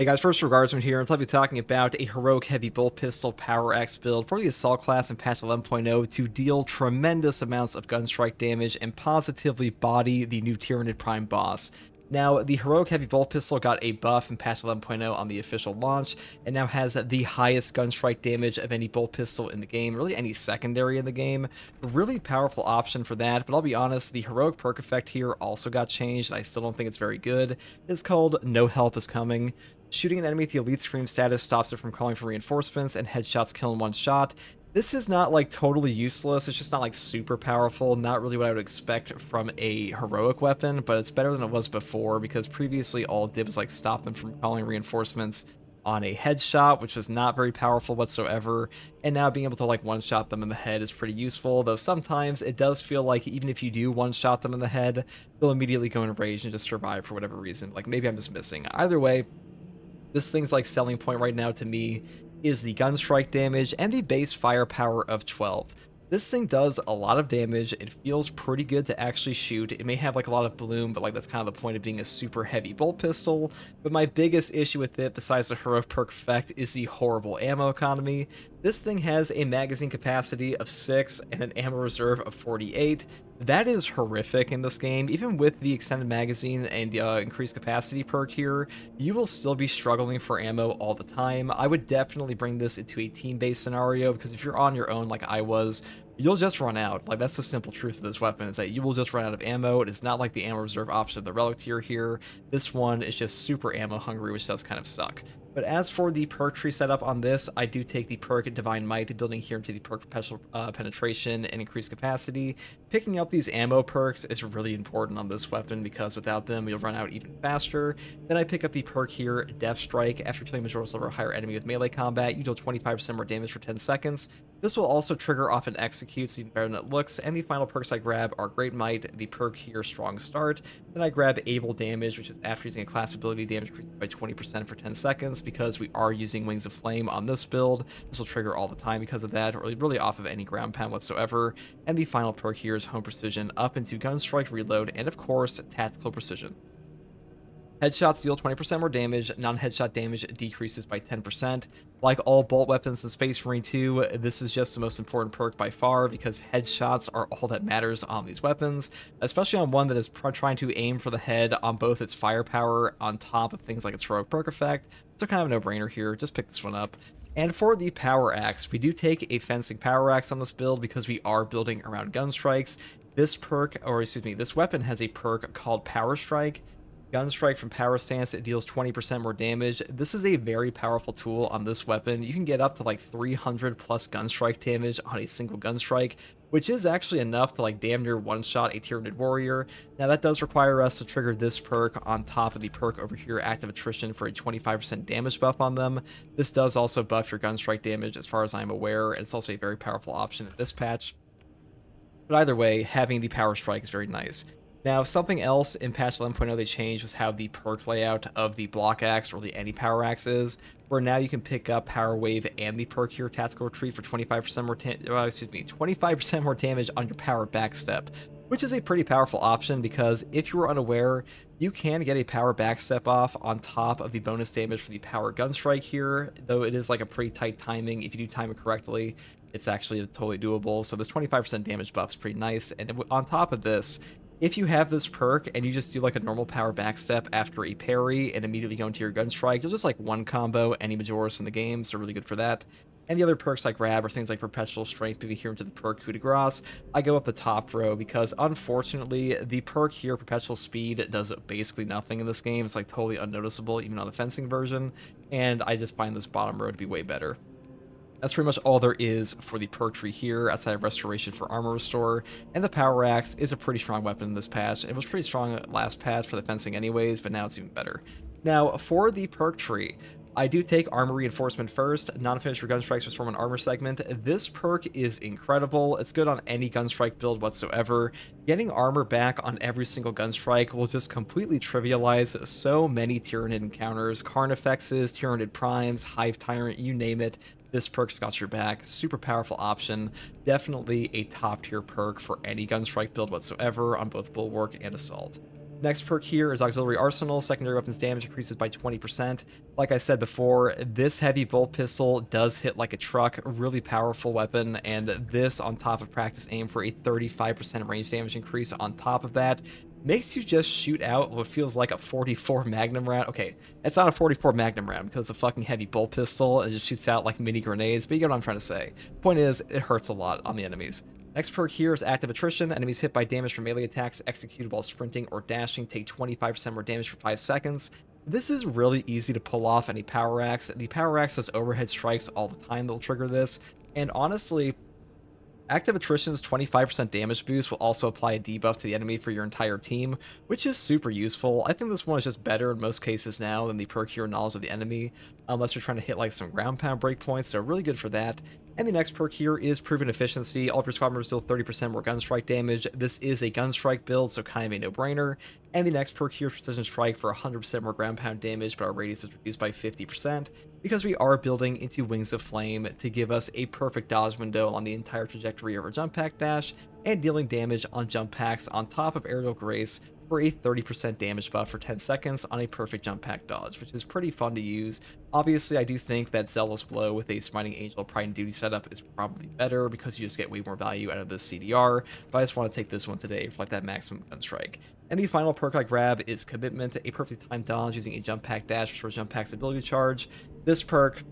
Hey guys, first Regardsman here, and I'll be talking about a heroic heavy bolt pistol power axe build for the assault class in patch 11.0 to deal tremendous amounts of gunstrike damage and positively body the new Tyranid Prime boss. Now, the heroic heavy bolt pistol got a buff in patch 11.0 on the official launch, and now has the highest gunstrike damage of any bolt pistol in the game, really any secondary in the game. A really powerful option for that, but I'll be honest, the heroic perk effect here also got changed, and I still don't think it's very good. It's called No Help is Coming. Shooting an enemy at the elite scream status stops it from calling for reinforcements, and headshots kill in one shot. This is not like totally useless, it's just not like super powerful, not really what I would expect from a heroic weapon, but it's better than it was before because previously all it did was like stop them from calling reinforcements on a headshot, which was not very powerful whatsoever, and now being able to like one-shot them in the head is pretty useful, though sometimes it does feel like even if you do one-shot them in the head, they'll immediately go in rage and just survive for whatever reason. Like maybe I'm just missing. Either way, this thing's like selling point right now to me is the gunstrike damage and the base firepower of 12. This thing does a lot of damage. It feels pretty good to actually shoot. It may have like a lot of bloom, but like that's kind of the point of being a super heavy bolt pistol. But my biggest issue with it, besides the heroic perk effect, is the horrible ammo economy. This thing has a magazine capacity of 6 and an ammo reserve of 48. That is horrific in this game. Even with the extended magazine and increased capacity perk here, you will still be struggling for ammo all the time. I would definitely bring this into a team-based scenario, because if you're on your own like I was, you'll just run out. Like, that's the simple truth of this weapon, is that you will just run out of ammo. It is not like the ammo reserve option of the relic tier here. This one is just super ammo hungry, which does kind of suck. But as for the perk tree setup on this, I do take the perk Divine Might, building here into the perk Perpetual Penetration and increased capacity. Picking up these ammo perks is really important on this weapon, because without them, you'll run out even faster. Then I pick up the perk here, Death Strike. After killing Majora's level or higher enemy with melee combat, you deal 25% more damage for 10 seconds. This will also trigger off and execute, so even better than it looks. And the final perks I grab are Great Might, the perk here, Strong Start. Then I grab Able Damage, which is after using a class ability, damage increases by 20% for 10 seconds. Because we are using Wings of Flame on this build, this will trigger all the time because of that, really off of any ground pound whatsoever. And the final perk here is Home Precision, up into Gunstrike, Reload, and of course, Tactical Precision. Headshots deal 20% more damage, non-headshot damage decreases by 10%. Like all bolt weapons in Space Marine 2, this is just the most important perk by far, because headshots are all that matters on these weapons, especially on one that is trying to aim for the head on both its firepower on top of things like its heroic perk effect. So kind of a no-brainer here, just pick this one up. And for the power axe, we do take a fencing power axe on this build because we are building around gunstrikes. This perk, or excuse me, this weapon has a perk called Power Strike. Gunstrike from Power Stance, it deals 20% more damage. This is a very powerful tool on this weapon. You can get up to like 300 plus Gunstrike damage on a single Gunstrike, which is actually enough to like damn near one-shot a Tyranid warrior. Now that does require us to trigger this perk on top of the perk over here, Active Attrition, for a 25% damage buff on them. This does also buff your Gunstrike damage as far as I'm aware, and it's also a very powerful option in this patch. But either way, having the Power Strike is very nice. Now, something else in patch 11.0 they changed was how the perk layout of the block axe or the any power axe is, where now you can pick up Power Wave and the perk here, Tactical Retreat, for 25% more 25% more damage on your power backstep, which is a pretty powerful option, because if you were unaware, you can get a power backstep off on top of the bonus damage for the power gunstrike here, though it is like a pretty tight timing. If you do time it correctly, it's actually totally doable. So this 25% damage buff is pretty nice, and on top of this, if you have this perk and you just do like a normal power backstep after a parry and immediately go into your gunstrike, you'll just like one combo any Majora's in the game, so really good for that. And the other perks I grab are things like Perpetual Strength, moving here into the perk Coup de Grace. I go up the top row because unfortunately the perk here, Perpetual Speed, does basically nothing in this game. It's like totally unnoticeable even on the fencing version, and I just find this bottom row to be way better. That's pretty much all there is for the perk tree here, outside of Restoration for Armor Restore, and the Power Axe is a pretty strong weapon in this patch. It was pretty strong last patch for the fencing anyways, but now it's even better. Now, for the perk tree, I do take Armor Reinforcement first, non-finished Gunstrikes restore an armor segment. This perk is incredible. It's good on any Gunstrike build whatsoever. Getting armor back on every single Gunstrike will just completely trivialize so many Tyranid encounters, Carnifexes, Tyranid Primes, Hive Tyrant, you name it. This perk's got your back. Super powerful option. Definitely a top tier perk for any Gunstrike build whatsoever on both Bulwark and Assault. Next perk here is Auxiliary Arsenal. Secondary weapons damage increases by 20%. Like I said before, this heavy bolt pistol does hit like a truck, a really powerful weapon, and this on top of practice aim for a 35% range damage increase on top of that makes you just shoot out what feels like a 44 Magnum round. Okay, it's not a 44 Magnum round because it's a fucking heavy bolt pistol and it just shoots out like mini grenades, but you get what I'm trying to say. Point is, it hurts a lot on the enemies. Next perk here is Active Attrition. Enemies hit by damage from melee attacks executed while sprinting or dashing take 25% more damage for 5 seconds. This is really easy to pull off any Power Axe. The Power Axe does overhead strikes all the time that'll trigger this, and honestly, Active Attrition's 25% damage boost will also apply a debuff to the enemy for your entire team, which is super useful. I think this one is just better in most cases now than the perk Hero Knowledge of the enemy, unless you're trying to hit like some ground pound breakpoints, so really good for that. And the next perk here is Proven Efficiency. All of your squad members deal 30% more Gunstrike damage. This is a Gunstrike build, so kind of a no-brainer. And the next perk here is Precision Strike for 100% more ground pound damage, but our radius is reduced by 50%, because we are building into Wings of Flame to give us a perfect dodge window on the entire trajectory of our jump pack dash, and dealing damage on jump packs on top of Aerial Grace for a 30% damage buff for 10 seconds on a perfect jump pack dodge, which is pretty fun to use. Obviously, I do think that Zealous Blow with a Smiting Angel Pride and Duty setup is probably better because you just get way more value out of this CDR, but I just want to take this one today for like that maximum Gunstrike. And the final perk I grab is Commitment, a perfectly timed dodge using a jump pack dash restores jump pack's ability charge. This perk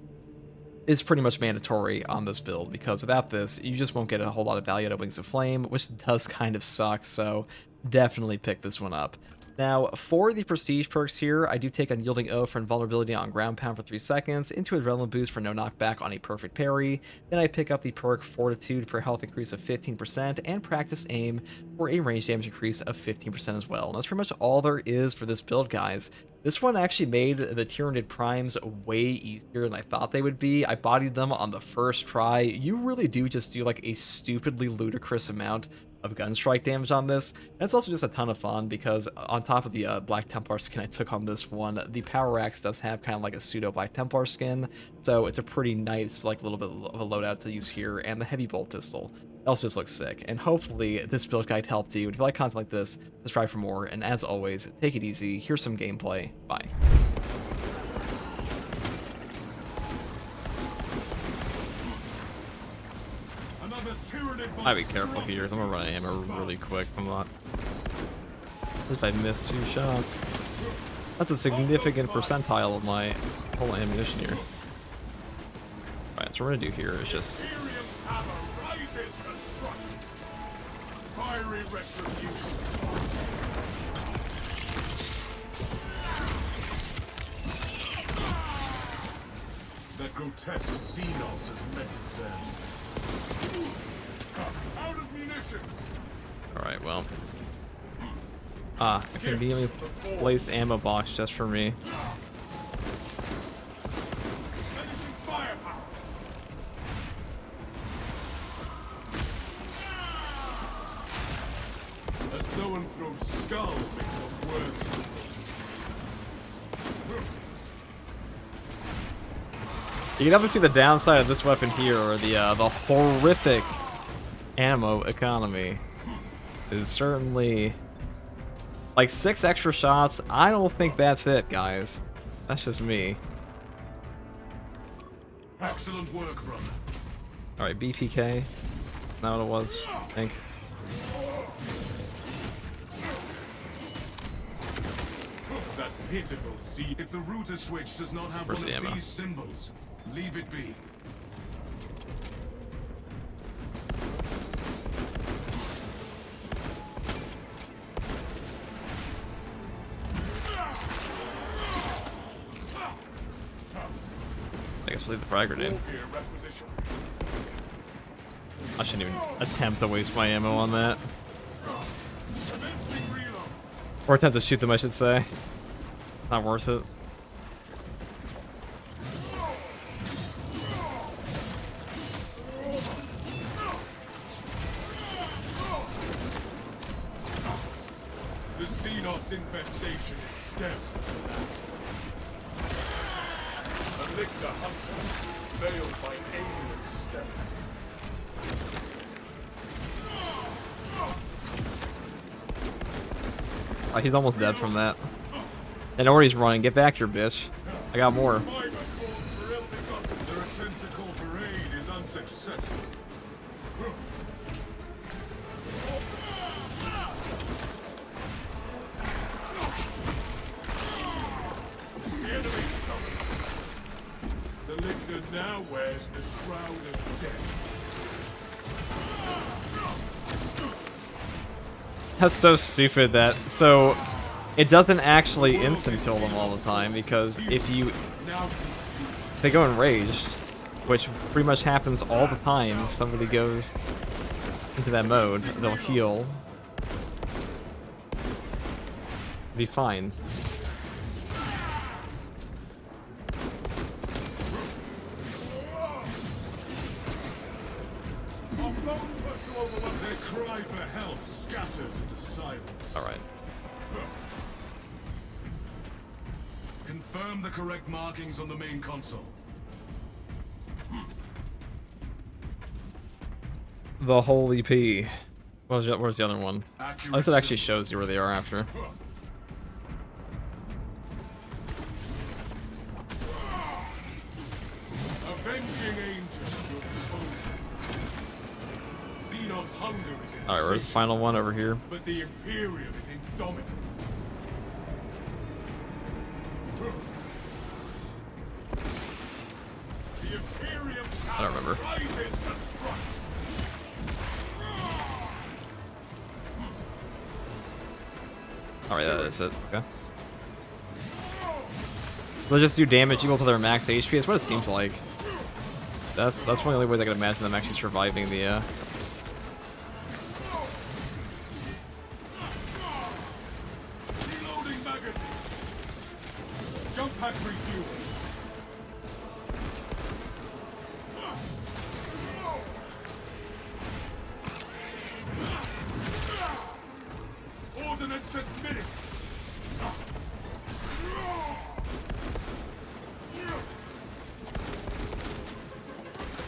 is pretty much mandatory on this build because without this, you just won't get a whole lot of value out of Wings of Flame, which does kind of suck, so definitely pick this one up. Now, for the prestige perks here, I do take Unyielding O for invulnerability on ground pound for 3 seconds, into Adrenaline Boost for no knockback on a perfect parry, then I pick up the perk Fortitude for health increase of 15%, and Practice Aim for a range damage increase of 15% as well. And that's pretty much all there is for this build, guys. This one actually made the Tyranid Primes way easier than I thought they would be. I bodied them on the first try. You really do just do like a stupidly ludicrous amount of Gunstrike damage on this. And it's also just a ton of fun because on top of the Black Templar skin I took on this one, the Power Axe does have kind of like a pseudo Black Templar skin, so it's a pretty nice like little bit of a loadout to use here. And the heavy bolt pistol also just looks sick, and hopefully this build guide helped you. If you like content like this, subscribe for more, and as always, take it easy. Here's some gameplay. Bye. I'd be careful here. I'm gonna run ammo really quick. I'm not. If I miss 2 shots, that's a significant percentile of my whole ammunition here. Alright, so what we're gonna do here is just. That grotesque Xenos has met its end. Out of munitions. Alright, well. I conveniently placed ammo box just for me. Finishing firepower. A so-and-thrown skull makes a worthy. You can definitely see the downside of this weapon here, or the horrific ammo economy. Is certainly like 6 extra shots. I don't think that's it, guys. That's just me. Excellent work, brother. All right, BPK. Not what it was, I think. That pitiful sea. If the router switch does not have Where's one the of ammo? these symbols, leave it be. I guess we'll leave the frag grenade. All gear requisition. I shouldn't even attempt to waste my ammo on that. Commencing reload. Or attempt to shoot them, I should say. Not worth it. The Xenos infestation is stemmed. A lictor hunter, veiled by alien stealth. Oh, he's almost dead from that. I know where he's running. Get back here, bitch. I got more. Their tentacle parade is unsuccessful. The enemy suffers. The lictor now wears the shroud of death. That's so stupid that... So, it doesn't actually instant kill them all the time, because if they go enraged, which pretty much happens all the time, somebody goes into that mode, they'll heal. Be fine. Their cry for help scatters into silence. Alright. Confirm the correct markings on the main console. The Holy P. Where's the other one? Unless it actually shows you where they are after. Avenging angel at your disposal. Xenos hunger is Alright, where's the final one? Over here. but the Imperium is indomitable. The Imperium I don't remember. rises to strike. Alright, that is it. Okay. They'll just do damage equal to their max HP. That's what it seems like. That's one of the only ways I can imagine them actually surviving the Reloading magazine. Jump pack refuel. Ordnance administered.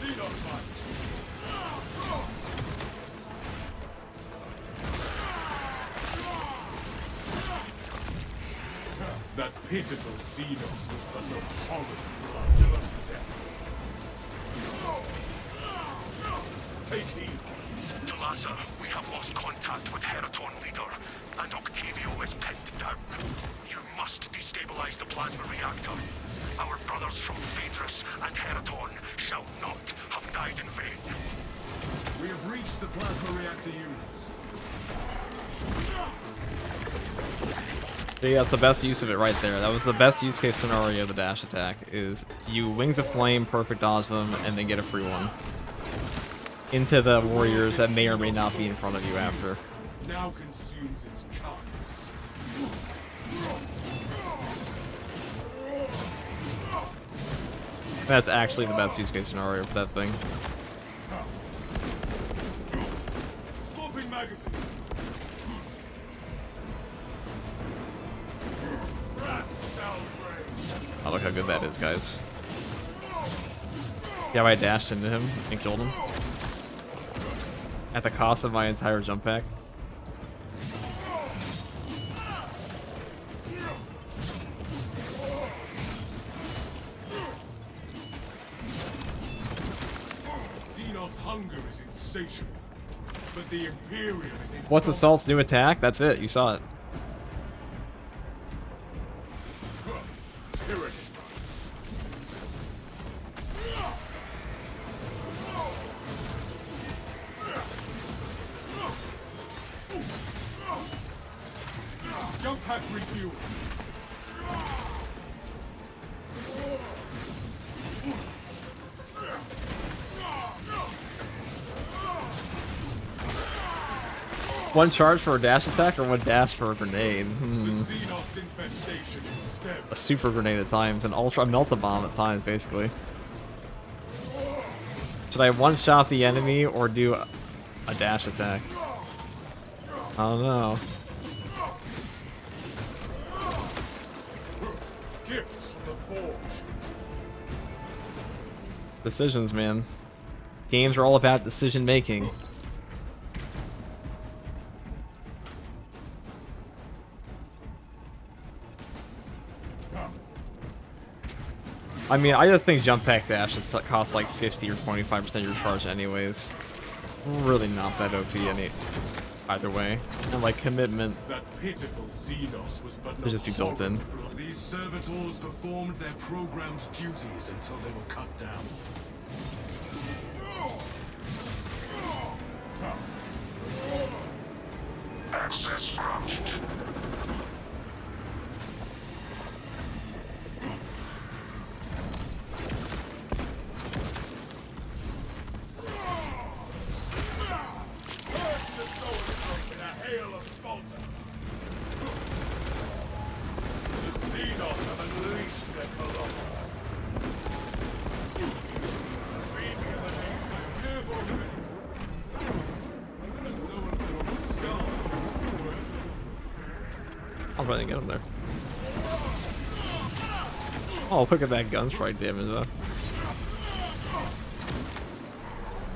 Xenos mine. That pitiful Xenos was but a horrid flagell of death. Take heed. Talassa, we have lost contact with Heraton leader, and Octavio is pinned down. You must destabilize the plasma reactor. Our brothers from Phaedrus and Heraton shall not have died in vain. We have reached the plasma reactor units. Yeah, that's the best use of it right there. That was the best use case scenario of the dash attack, is you Wings of Flame, perfect dodge them, and then get a free one. Into the warriors that may or may not be in front of you after. Now consumes its carcass. That's actually the best use case scenario for that thing. Swapping magazine. Rats downrange. Oh, look how good that is, guys. Yeah, I dashed into him and killed him. At the cost of my entire jump pack. Xenos hunger is insatiable, but the Imperium is What's Assault's new attack? That's it. You saw it. Tyranid. Jump pack refuel. One charge for a dash attack or one dash for a grenade? The Xenos infestation is stemmed. A super grenade at times, an ultra melt the bomb at times, basically. Should I one-shot the enemy or do a dash attack? I don't know. Gifts from the Forge. Decisions, man. Games are all about decision making. I mean, I just think jump pack dash should cost like 50 or 25% of your charge anyways. Really not that OP either way. And like commitment, That pitiful Xenos was but should just be built in. These servitors performed their programmed duties until they were cut down. Access granted. I'll probably get him there. Oh, look at that gunstrike damage though.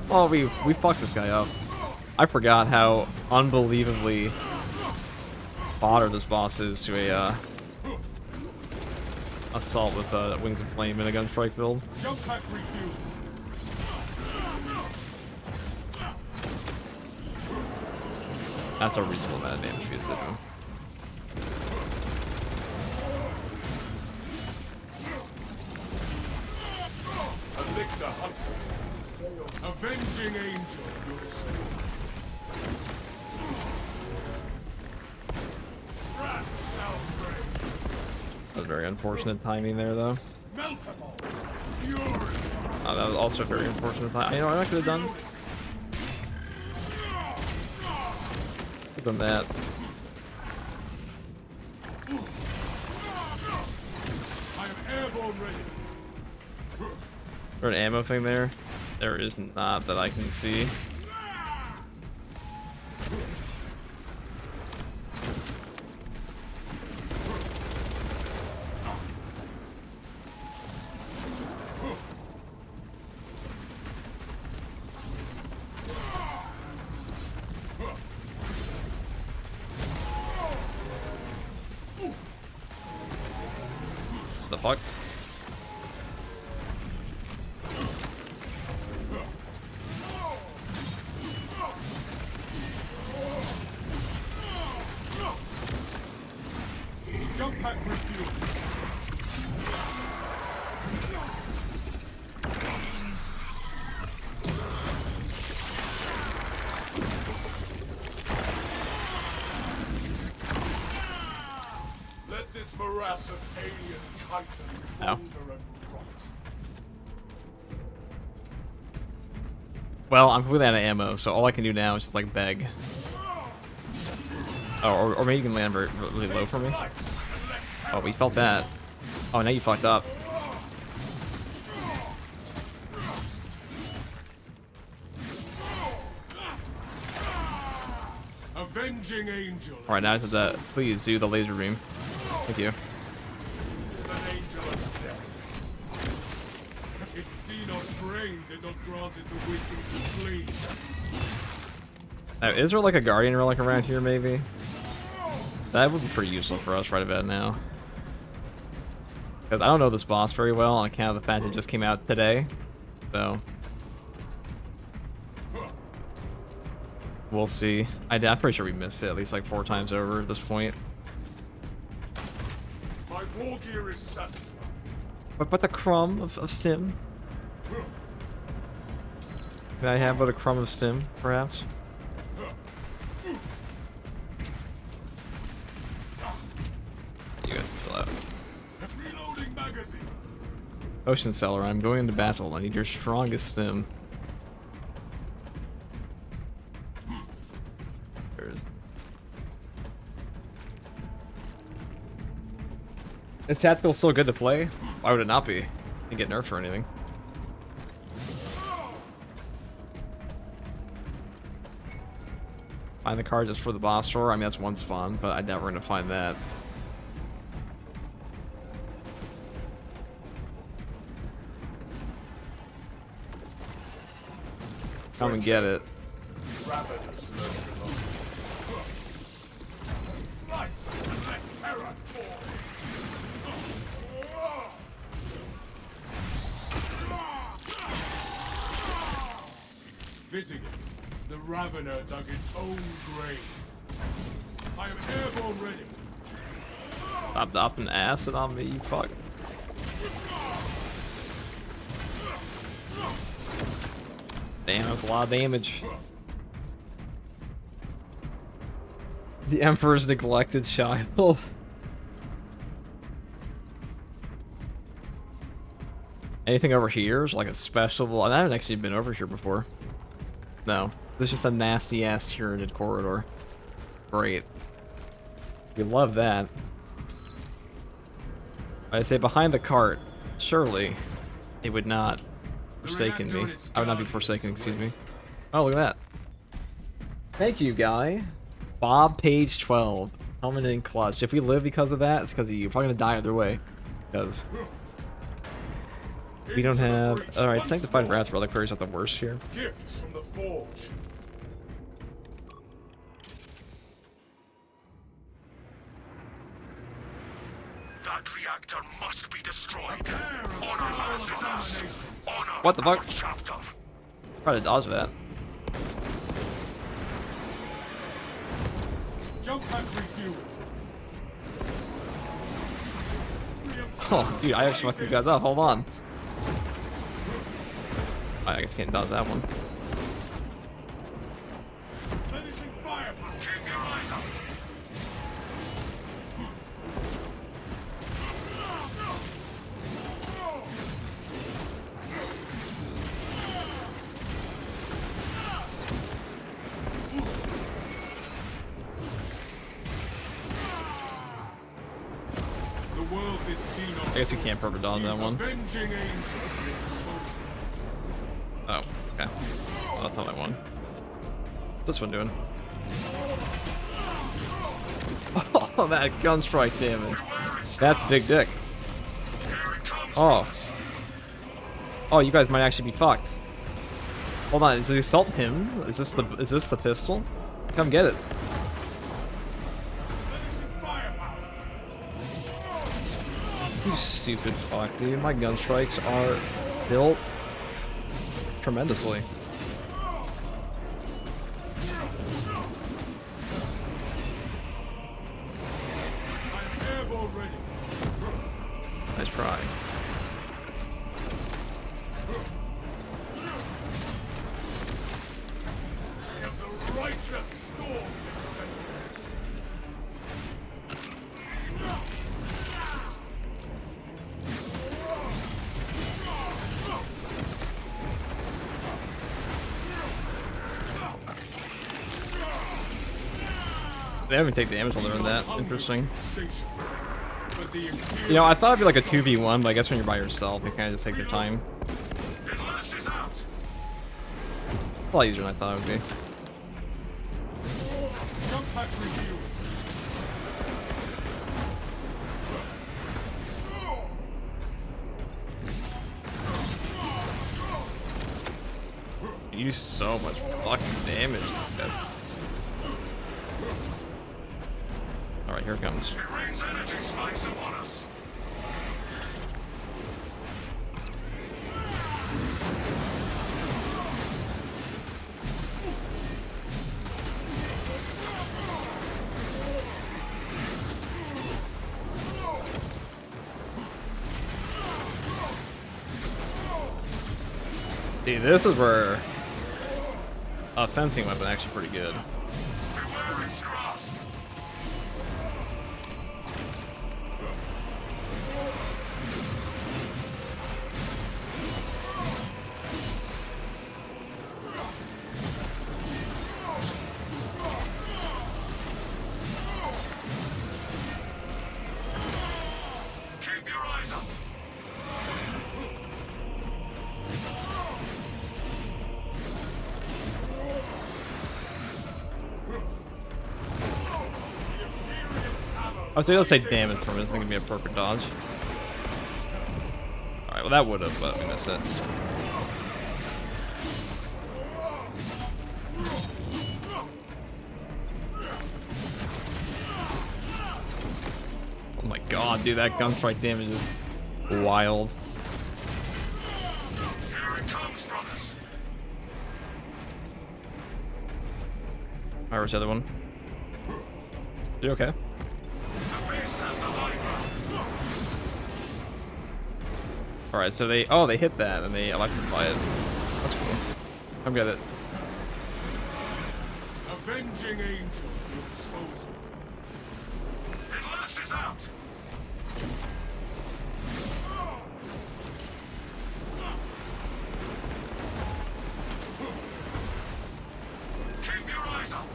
Oh, we fucked this guy up. I forgot how unbelievably fodder this boss is to a assault with Wings of Flame in a gunstrike build. Jump pack refuel. That's a reasonable amount of damage for you to do. Alicta Hudson. Avenging Angel, your spirit. That was very unfortunate timing there, though. Meltable. Fury. Oh, that was also very unfortunate timing. You know what I could have done? Could have done that. I am airborne ready. Is there an ammo thing there? There is not that I can see. The fuck? Jump pack refuel. Let this morass of alien chitin wander and rot. Well, I'm completely out of ammo, so all I can do now is just like beg. Oh, or maybe you can land really low for me. Oh, we felt that. Oh, now you fucked up. Avenging Angel. Alright, now it's that. Please do the laser beam. Thank you. An angel of death. Its Xenos brain did not grant it the wisdom to flee. Now, is there like a guardian relic around here, maybe? That would be pretty useful for us right about now. Because I don't know this boss very well on account of the fact it just came out today. So we'll see. I'm pretty sure we missed it at least like 4 times over at this point. My war gear is satisfied. But the crumb of stim? May I have but a crumb of stim, perhaps? You guys can chill out. Reloading magazine. Ocean Cellar, I'm going into battle. I need your strongest stim. There's... Is tactical still good to play? Why would it not be? Didn't get nerfed or anything. Find the card just for the boss drawer. I mean, that's one spawn, but I'm never going to find that. Come and get it. Ravenous lurking along. Light and let terror fall. fitting it. The Ravener dug its own grave. I am airborne ready. Stop dropping acid on me, you fuck. Damn, that's a lot of damage. The Emperor's neglected child. Anything over here is like a special. I haven't actually been over here before. No, there's just a nasty ass Tyranid corridor. Great. You love that. I say behind the cart. Surely, it would not forsaken me. I would not be forsaken. Excuse me. Oh, look at that. Thank you, guy. Bob Page 12 coming in clutch. If we live because of that, it's because of you. We're probably gonna die either way. Because we don't have. Alright, Sanctified Wrath Reliquary is not the worst here. Gifts from the forge. That reactor must be destroyed. Honor lands is us. Honor What the fuck? our chapter. Try to dodge that. Jump pack refueled. Oh, dude, I actually fucked you guys up. Hold on. I guess can't dodge that one. Finishing firepower. Keep your eyes up. The world is seen on. I guess you can't perfect dodge that one. Avenging angel of its disposal. Oh, okay. Well, that's not that one. What's this one doing? Oh, that gunstrike damage. That's big dick. Oh. Oh, you guys might actually be fucked. Hold on, is the assault him? Is this the pistol? Come get it. Finishing firepower. You stupid fuck, dude. My gunstrikes are built tremendously. I'm airborne ready. Nice try. I am the righteous storm. They haven't taken damage while they're in that. Interesting. But the You know, I thought it'd be like a 2v1, but I guess when you're by yourself, they kind of just take their time. Glass is out. It's a lot easier than I thought it would be. jump pack refueled. You do so much fucking damage. Alright, here it comes. It rains energy spikes upon us. See, this is where a fencing weapon actually pretty good. Beware its grasp. Keep your eyes up. I was able to say damage from it. It's gonna be a perfect dodge. Alright, well that would have, but we missed it. Oh my god, dude, that gunstrike damage is wild. Here it comes, brothers. Alright, where's the other one? You okay? Alright, so they hit that and they electrify it. That's cool. Come get it. Avenging angel, your disposal. It lashes out! Keep your eyes up!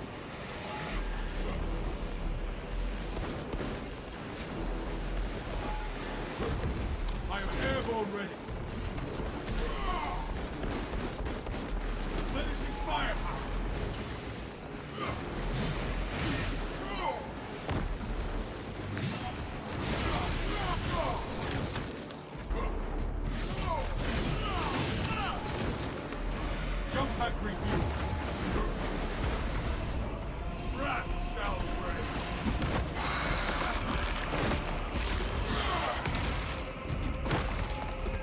I am airborne ready. Finishing firepower. Jump pack review. Wrath shall reign.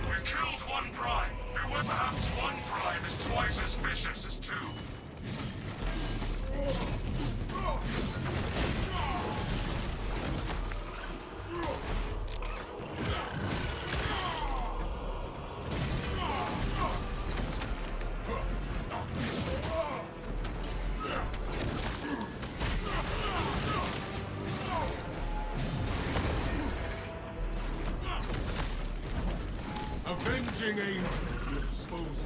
We killed one prime. Perhaps one prime is twice as vicious as two. Avenging angel, your disposal.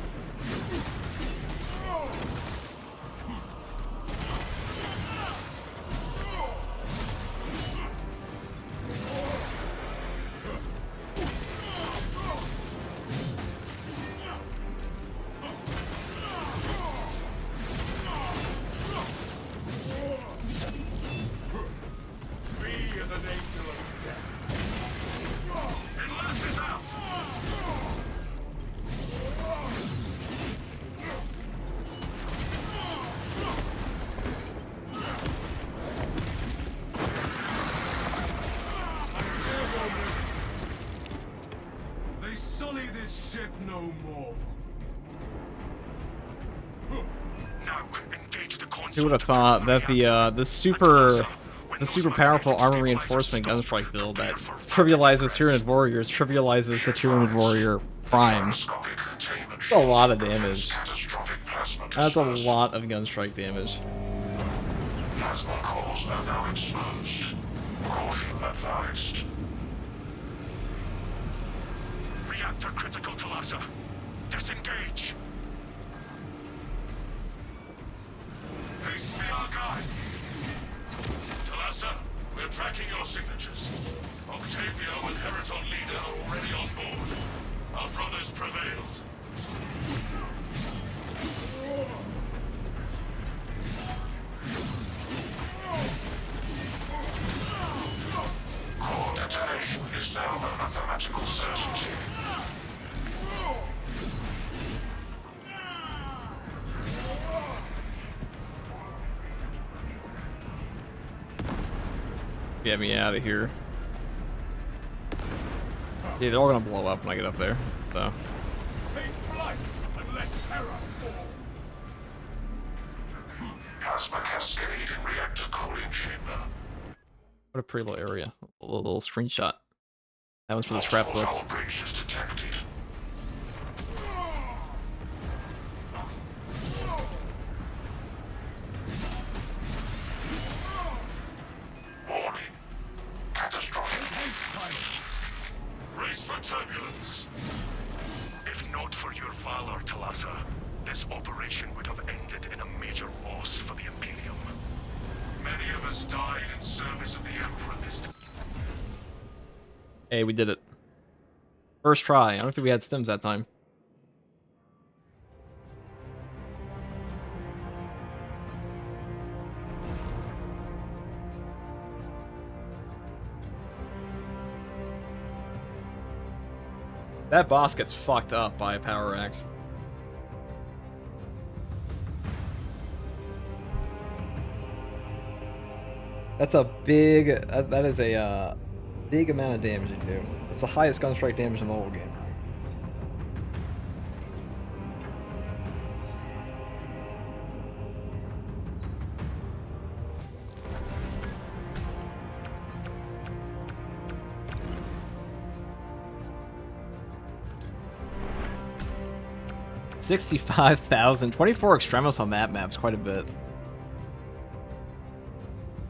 Me as an angel of death. It lashes out! They sully this ship no more. Now engage the console. Who would have thought that the super powerful armor reinforcement Gunstrike build that trivializes Tyranid warriors trivializes the Tyranid warrior prime. That's a lot of damage. That's a lot of Gunstrike damage. Plasma cores are now exposed. Caution advised. Reactor critical to Lhasa. Disengage. Haste be our guide. Talassa, we're tracking your signatures. Octavio and Heraton Leader are already on board. Our brothers prevailed. Core detonation is now a mathematical certainty. Get me out of here. Yeah, they're all gonna blow up when I get up there. So Take flight and let terror fall. Plasma cascade in reactor cooling chamber. what a pretty little area. A little screenshot. That one's for the scrapbook. Hull breach is detected. Warning. Catastrophic. Race for turbulence. If not for your valor, Talassa, this operation would have ended in a major loss for the Imperium. Many of us died in service of the Emperor this time. Hey, we did it. First try. I don't think we had stims that time. That boss gets fucked up by a power axe. That's a big. That is a big amount of damage to do. It's the highest Gunstrike damage in the whole game. 65,000. 24 Extremos on that map's quite a bit.